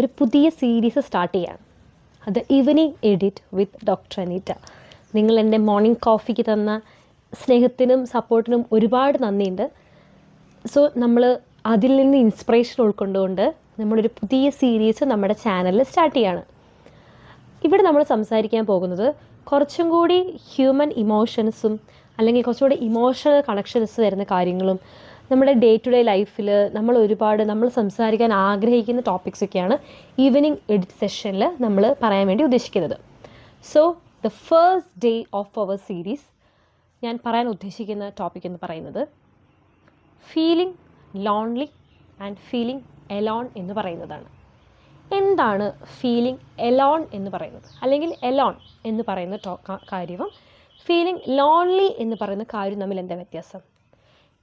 ഒരു പുതിയ series start ചെയ്യാണ്. അത് evening edit with doctor Aneeta. നിങ്ങൾ എൻ്റെ മോർണിംഗ് കോഫിക്ക് തന്ന സ്നേഹത്തിനും സപ്പോർട്ടിനും ഒരുപാട് നന്ദിയുണ്ട്. സോ നമ്മൾ അതിൽ നിന്ന് ഇൻസ്പിറേഷൻ ഉൾക്കൊണ്ടുകൊണ്ട് നമ്മളൊരു പുതിയ സീരീസ് നമ്മുടെ ചാനലിൽ സ്റ്റാർട്ട് ചെയ്യാണ്. ഇവിടെ നമ്മൾ സംസാരിക്കാൻ പോകുന്നത് കുറച്ചും കൂടി ഹ്യൂമൻ ഇമോഷൻസും അല്ലെങ്കിൽ കുറച്ചുകൂടി ഇമോഷണൽ കണക്ഷൻസ് വരുന്ന കാര്യങ്ങളും നമ്മുടെ ഡേ ടു ഡേ ലൈഫിൽ നമ്മൾ സംസാരിക്കാൻ ആഗ്രഹിക്കുന്ന ടോപ്പിക്സൊക്കെയാണ് ഈവനിങ് എഡിറ്റ് സെഷനിൽ നമ്മൾ പറയാൻ വേണ്ടി ഉദ്ദേശിക്കുന്നത്. So the first day of our series ഞാൻ പറയാൻ ഉദ്ദേശിക്കുന്ന ടോപ്പിക് എന്ന് പറയുന്നത് feeling lonely and feeling alone എന്ന് പറയുന്നതാണ്. എന്താണ് ഫീലിംഗ് എലോൺ എന്ന് പറയുന്നത്, അല്ലെങ്കിൽ എലോൺ എന്ന് പറയുന്ന കാര്യവും ഫീലിംഗ് ലോൺലി എന്ന് പറയുന്ന കാര്യം തമ്മിൽ എന്താ വ്യത്യാസം?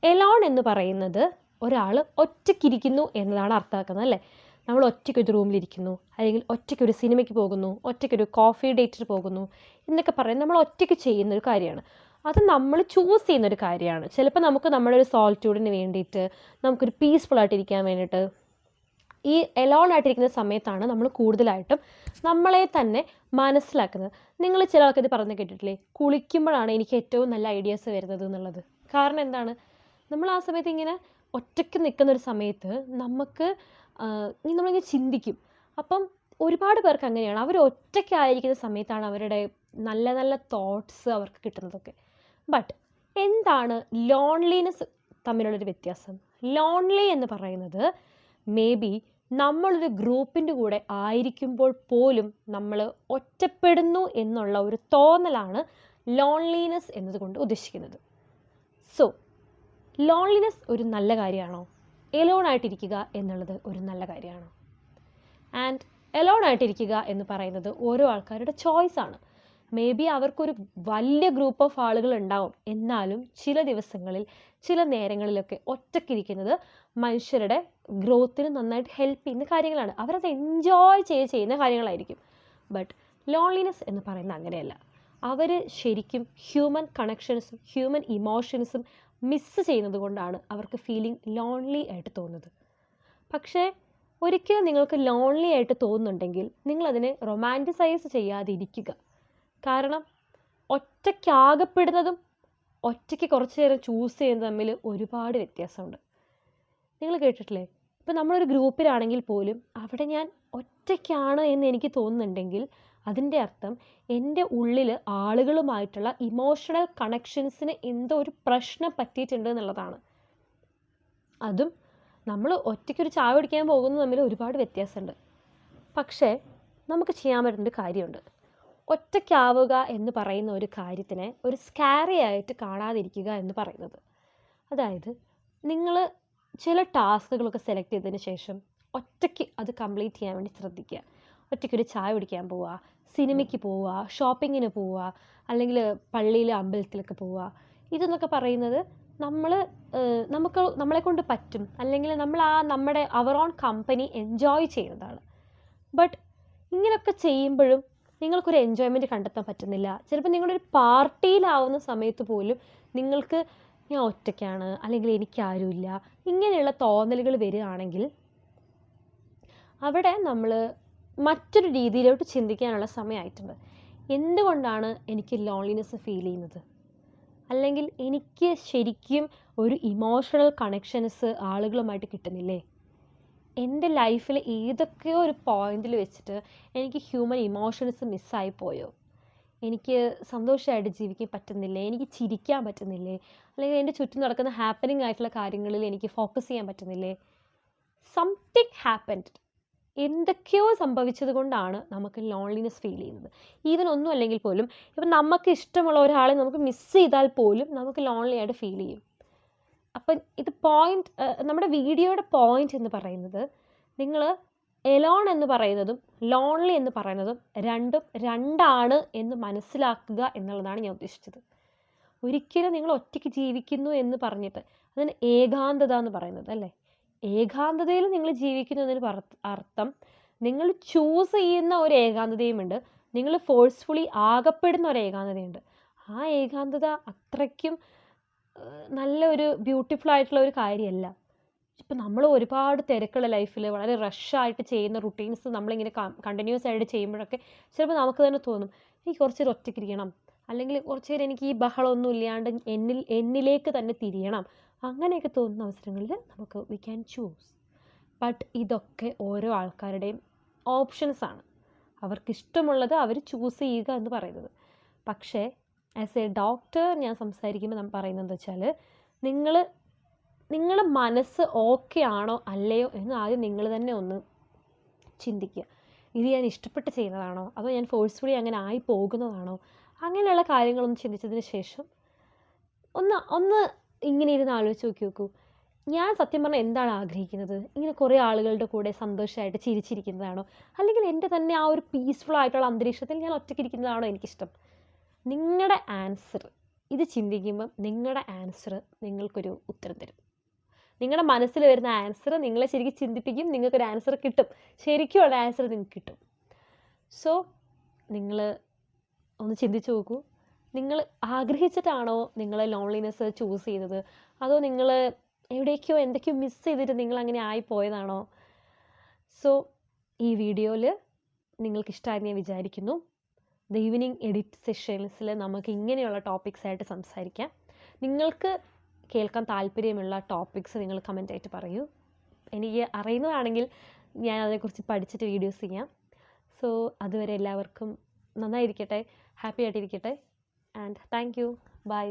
എലോൺ എന്ന് പറയുന്നത് ഒരാൾ ഒറ്റയ്ക്കിരിക്കുന്നു എന്നതാണ് അർത്ഥമാക്കുന്നത്, അല്ലേ? നമ്മൾ ഒറ്റയ്ക്കൊരു റൂമിലിരിക്കുന്നു, അല്ലെങ്കിൽ ഒറ്റയ്ക്കൊരു സിനിമയ്ക്ക് പോകുന്നു, ഒറ്റയ്ക്കൊരു കോഫി ഡേറ്റിന് പോകുന്നു എന്നൊക്കെ പറയുന്നത് നമ്മൾ ഒറ്റയ്ക്ക് ചെയ്യുന്നൊരു കാര്യമാണ്. അത് നമ്മൾ ചൂസ് ചെയ്യുന്നൊരു കാര്യമാണ്. ചിലപ്പോൾ നമുക്ക് നമ്മുടെ ഒരു സോൾറ്റ്യൂഡിന് വേണ്ടിയിട്ട്, നമുക്കൊരു പീസ്ഫുള്ളായിട്ടിരിക്കാൻ വേണ്ടിയിട്ട് ഈ എലോൺ ആയിട്ടിരിക്കുന്ന സമയത്താണ് നമ്മൾ കൂടുതലായിട്ടും നമ്മളെ തന്നെ മനസ്സിലാക്കുന്നത്. നിങ്ങൾ ചില ആൾക്കാർ പറഞ്ഞു കേട്ടിട്ടില്ലേ, കുളിക്കുമ്പോഴാണ് എനിക്ക് ഏറ്റവും നല്ല ഐഡിയാസ് വരുന്നത് എന്നുള്ളത്. കാരണം എന്താണ്? നമ്മൾ ആ സമയത്ത് ഇങ്ങനെ ഒറ്റയ്ക്ക് നിൽക്കുന്നൊരു സമയത്ത് നമ്മളിങ്ങനെ ചിന്തിക്കും. അപ്പം ഒരുപാട് പേർക്ക് അങ്ങനെയാണ്, അവർ ഒറ്റയ്ക്കായിരിക്കുന്ന സമയത്താണ് അവരുടെ നല്ല നല്ല തോട്ട്സ് അവർക്ക് കിട്ടുന്നതൊക്കെ. ബട്ട് എന്താണ് ലോൺലിനെസ് തമ്മിലുള്ളൊരു വ്യത്യാസം? ലോൺലി എന്ന് പറയുന്നത് മേ ബി നമ്മളൊരു ഗ്രൂപ്പിൻ്റെ കൂടെ ആയിരിക്കുമ്പോൾ പോലും നമ്മൾ ഒറ്റപ്പെടുന്നു എന്നുള്ള ഒരു തോന്നലാണ് ലോൺലിനെസ് എന്നതുകൊണ്ട് ഉദ്ദേശിക്കുന്നത്. സോ ലോൺലിനെസ് ഒരു നല്ല കാര്യമാണോ? എലോൺ ആയിട്ടിരിക്കുക എന്നുള്ളത് ഒരു നല്ല കാര്യമാണോ? ആൻഡ് എലോൺ ആയിട്ടിരിക്കുക എന്ന് പറയുന്നത് ഓരോ ആൾക്കാരുടെ ചോയ്സാണ്. മേ ബി അവർക്കൊരു വലിയ ഗ്രൂപ്പ് ഓഫ് ആളുകൾ ഉണ്ടാവും, എന്നാലും ചില ദിവസങ്ങളിൽ ചില നേരങ്ങളിലൊക്കെ ഒറ്റയ്ക്കിരിക്കുന്നത് മനുഷ്യരുടെ ഗ്രോത്തിന് നന്നായിട്ട് ഹെൽപ്പ് ചെയ്യുന്ന കാര്യങ്ങളാണ്. അവരത് എൻജോയ് ചെയ്യുന്ന കാര്യങ്ങളായിരിക്കും. ബട്ട് ലോൺലിനെസ് എന്ന് പറയുന്നത് അങ്ങനെയല്ല. അവർ ശരിക്കും ഹ്യൂമൻ കണക്ഷൻസും ഹ്യൂമൻ ഇമോഷൻസും മിസ്സ് ചെയ്യുന്നത് കൊണ്ടാണ് അവർക്ക് ഫീലിംഗ് ലോൺലി ആയിട്ട് തോന്നുന്നത്. പക്ഷേ ഒരിക്കലും നിങ്ങൾക്ക് ലോൺലി ആയിട്ട് തോന്നുന്നുണ്ടെങ്കിൽ നിങ്ങളതിനെ റൊമാൻറ്റിസൈസ് ചെയ്യാതെ ഇരിക്കുക. കാരണം ഒറ്റയ്ക്കാകപ്പെടുന്നതും ഒറ്റയ്ക്ക് കുറച്ച് നേരം ചൂസ് ചെയ്യുന്നത് തമ്മിൽ ഒരുപാട് വ്യത്യാസമുണ്ട്. നിങ്ങൾ കേട്ടിട്ടില്ലേ, ഇപ്പോൾ നമ്മളൊരു ഗ്രൂപ്പിലാണെങ്കിൽ പോലും അവിടെ ഞാൻ ഒറ്റയ്ക്കാണ് എന്ന് എനിക്ക് തോന്നുന്നുണ്ടെങ്കിൽ അതിൻ്റെ അർത്ഥം എൻ്റെ ഉള്ളിൽ ആളുകളുമായിട്ടുള്ള ഇമോഷണൽ കണക്ഷൻസിന് എന്തോ ഒരു പ്രശ്നം പറ്റിയിട്ടുണ്ട് എന്നുള്ളതാണ്. അതും നമ്മൾ ഒറ്റയ്ക്കൊരു ചായ കുടിക്കാൻ പോകുന്നത് തമ്മിൽ ഒരുപാട് വ്യത്യാസമുണ്ട്. പക്ഷേ നമുക്ക് ചെയ്യാൻ പറ്റുന്നൊരു കാര്യമുണ്ട്. ഒറ്റയ്ക്കാവുക എന്ന് പറയുന്ന ഒരു കാര്യത്തിനെ ഒരു സ്കാരി ആയിട്ട് കാണാതിരിക്കുക എന്ന് പറയുന്നത്. അതായത് നിങ്ങൾ ചില ടാസ്കുകളൊക്കെ സെലക്ട് ചെയ്തതിന് ശേഷം ഒറ്റയ്ക്ക് അത് കംപ്ലീറ്റ് ചെയ്യാൻ വേണ്ടി ശ്രദ്ധിക്കുക. ഒറ്റയ്ക്കൊരു ചായ കുടിക്കാൻ പോവുക, സിനിമയ്ക്ക് പോവുക, ഷോപ്പിങ്ങിന് പോവുക, അല്ലെങ്കിൽ പള്ളിയിൽ അമ്പലത്തിലൊക്കെ പോവുക. ഇതെന്നൊക്കെ പറയുന്നത് നമ്മളെ കൊണ്ട് പറ്റും, അല്ലെങ്കിൽ നമ്മൾ നമ്മുടെ അവർ ഓൺ കമ്പനി എൻജോയ് ചെയ്യുന്നതാണ്. ബട്ട് ഇങ്ങനെയൊക്കെ ചെയ്യുമ്പോഴും നിങ്ങൾക്കൊരു എൻജോയ്മെൻറ്റ് കണ്ടെത്താൻ പറ്റുന്നില്ല. ചിലപ്പോൾ നിങ്ങളൊരു പാർട്ടിയിലാവുന്ന സമയത്ത് പോലും നിങ്ങൾക്ക് ഞാൻ ഒറ്റയ്ക്കാണ്, അല്ലെങ്കിൽ എനിക്കാരുമില്ല, ഇങ്ങനെയുള്ള തോന്നലുകൾ വരികയാണെങ്കിൽ അവിടെ നമ്മൾ മറ്റൊരു രീതിയിലോട്ട് ചിന്തിക്കാനുള്ള സമയമായിട്ടുണ്ട്. എന്തുകൊണ്ടാണ് എനിക്ക് ലോൺലിനെസ് ഫീൽ ചെയ്യുന്നത്? അല്ലെങ്കിൽ എനിക്ക് ശരിക്കും ഒരു ഇമോഷണൽ കണക്ഷൻസ് ആളുകളുമായിട്ട് കിട്ടുന്നില്ലേ? എൻ്റെ ലൈഫിൽ ഏതൊക്കെയോ ഒരു പോയിന്റിൽ വെച്ചിട്ട് എനിക്ക് ഹ്യൂമൻ ഇമോഷൻസ് മിസ്സായി പോയോ? എനിക്ക് സന്തോഷമായിട്ട് ജീവിക്കാൻ പറ്റുന്നില്ലേ? എനിക്ക് ചിരിക്കാൻ പറ്റുന്നില്ലേ? അല്ലെങ്കിൽ എൻ്റെ ചുറ്റും നടക്കുന്ന ഹാപ്പനിങ് ആയിട്ടുള്ള കാര്യങ്ങളിൽ എനിക്ക് ഫോക്കസ് ചെയ്യാൻ പറ്റുന്നില്ലേ? Something happened. എന്തൊക്കെയോ സംഭവിച്ചത് കൊണ്ടാണ് നമുക്ക് ലോൺലിനെസ് ഫീൽ ചെയ്യുന്നത്. ഈവൻ ഒന്നും അല്ലെങ്കിൽ പോലും ഇപ്പം നമുക്ക് ഇഷ്ടമുള്ള ഒരാളെ നമുക്ക് മിസ് ചെയ്താൽ പോലും നമുക്ക് ലോൺലി ആയിട്ട് ഫീൽ ചെയ്യും. അപ്പം ഇത് നമ്മുടെ വീഡിയോയുടെ പോയിന്റ് എന്ന് പറയുന്നത്, നിങ്ങൾ എലോൺ എന്ന് പറയുന്നതും ലോൺലി എന്ന് പറയുന്നതും രണ്ടും രണ്ടാണ് എന്ന് മനസ്സിലാക്കുക എന്നുള്ളതാണ് ഞാൻ ഉദ്ദേശിച്ചത്. ഒരിക്കലും നിങ്ങൾ ഒറ്റയ്ക്ക് ജീവിക്കുന്നു എന്ന് പറഞ്ഞിട്ട് അതിന് ഏകാന്തത എന്ന് പറയുന്നത്, അല്ലേ? ഏകാന്തതയിൽ നിങ്ങൾ ജീവിക്കുന്നു എന്നതിന് അർത്ഥം നിങ്ങൾ ചൂസ് ചെയ്യുന്ന ഒരു ഏകാന്തതയുമുണ്ട്, നിങ്ങൾ ഫോഴ്സ്ഫുള്ളി ആകപ്പെടുന്ന ഒരു ഏകാന്തതയുണ്ട്. ആ ഏകാന്തത അത്രയ്ക്കും നല്ല ഒരു ബ്യൂട്ടിഫുൾ ആയിട്ടുള്ള ഒരു കാര്യമല്ല. ഇപ്പം നമ്മൾ ഒരുപാട് തിരക്കുള്ള ലൈഫിൽ വളരെ റഷായിട്ട് ചെയ്യുന്ന റുട്ടീൻസ് നമ്മളിങ്ങനെ കണ്ടിന്യൂസ് ആയിട്ട് ചെയ്യുമ്പോഴൊക്കെ ചിലപ്പോൾ നമുക്ക് തന്നെ തോന്നും എനിക്ക് കുറച്ച് നേരം ഒറ്റയ്ക്കിരിക്കണം, അല്ലെങ്കിൽ കുറച്ച് നേരം എനിക്ക് ഈ ബഹളമൊന്നും ഇല്ലാണ്ട് എന്നിലേക്ക് തന്നെ തിരിയണം. അങ്ങനെയൊക്കെ തോന്നുന്ന അവസരങ്ങളിൽ നമുക്ക് വി ക്യാൻ ചൂസ്. ബട്ട് ഇതൊക്കെ ഓരോ ആൾക്കാരുടെയും ഓപ്ഷൻസാണ്. അവർക്കിഷ്ടമുള്ളത് അവർ ചൂസ് ചെയ്യുക എന്ന് പറയുന്നത്. പക്ഷേ ആസ് എ ഡോക്ടർ ഞാൻ സംസാരിക്കുമ്പോൾ നമ്മൾ പറയുന്നത് എന്താ വെച്ചാൽ, നിങ്ങളുടെ മനസ്സ് ഓക്കെ ആണോ അല്ലയോ എന്ന് ആദ്യം നിങ്ങൾ തന്നെ ഒന്ന് ചിന്തിക്കുക. ഇത് ഞാൻ ഇഷ്ടപ്പെട്ട് ചെയ്യുന്നതാണോ അതോ ഞാൻ ഫോഴ്സ്ഫുള്ളി അങ്ങനെ ആയി പോകുന്നതാണോ, അങ്ങനെയുള്ള കാര്യങ്ങളൊന്ന് ചിന്തിച്ചതിന് ശേഷം ഒന്ന് ഇങ്ങനെ ഇരുന്ന് ആലോചിച്ച് നോക്കൂ. ഞാൻ സത്യം പറഞ്ഞാൽ എന്താണ് ആഗ്രഹിക്കുന്നത്? ഇങ്ങനെ കുറേ ആളുകളുടെ കൂടെ സന്തോഷമായിട്ട് ചിരിച്ചിരിക്കുന്നതാണോ, അല്ലെങ്കിൽ എൻ്റെ തന്നെ ആ ഒരു പീസ്ഫുൾ ആയിട്ടുള്ള അന്തരീക്ഷത്തിൽ ഞാൻ ഒറ്റയ്ക്കിരിക്കുന്നതാണോ എനിക്കിഷ്ടം? നിങ്ങളുടെ ആൻസർ ഇത് ചിന്തിക്കുമ്പം നിങ്ങളുടെ ആൻസർ നിങ്ങൾക്കൊരു ഉത്തരം തരും. നിങ്ങളുടെ മനസ്സിൽ വരുന്ന ആൻസർ നിങ്ങളെ ശരിക്കും ചിന്തിപ്പിക്കും. നിങ്ങൾക്കൊരു ആൻസർ കിട്ടും, ശരിക്കുമുള്ള ആൻസർ നിങ്ങൾക്ക് കിട്ടും. സോ നിങ്ങൾ ഒന്ന് ചിന്തിച്ച് നോക്കൂ. നിങ്ങൾ ആഗ്രഹിച്ചിട്ടാണോ നിങ്ങൾ ലോൺലിനെസ് ചൂസ് ചെയ്തത്, അതോ നിങ്ങൾ എവിടേക്കോ എന്തൊക്കെയോ മിസ് ചെയ്തിട്ട് നിങ്ങളങ്ങനെ ആയിപ്പോയതാണോ? സോ ഈ വീഡിയോയിൽ നിങ്ങൾക്ക് ഇഷ്ടമായെന്ന് ഞാൻ വിചാരിക്കുന്നു. ദ ഈവനിങ് എഡിറ്റ് സെഷൻസിൽ നമുക്ക് ഇങ്ങനെയുള്ള ടോപ്പിക്സ് ആയിട്ട് സംസാരിക്കാം. നിങ്ങൾക്ക് കേൾക്കാൻ താല്പര്യമുള്ള ടോപ്പിക്സ് നിങ്ങൾ കമൻ്റായിട്ട് പറയൂ. എനിക്ക് അറിയുന്നതാണെങ്കിൽ ഞാൻ അതിനെക്കുറിച്ച് പഠിച്ചിട്ട് വീഡിയോസ് ചെയ്യാം. സോ അതുവരെ എല്ലാവർക്കും നന്നായിരിക്കട്ടെ, ഹാപ്പി ആയിട്ടിരിക്കട്ടെ, ആൻഡ് താങ്ക് യു. ബൈ.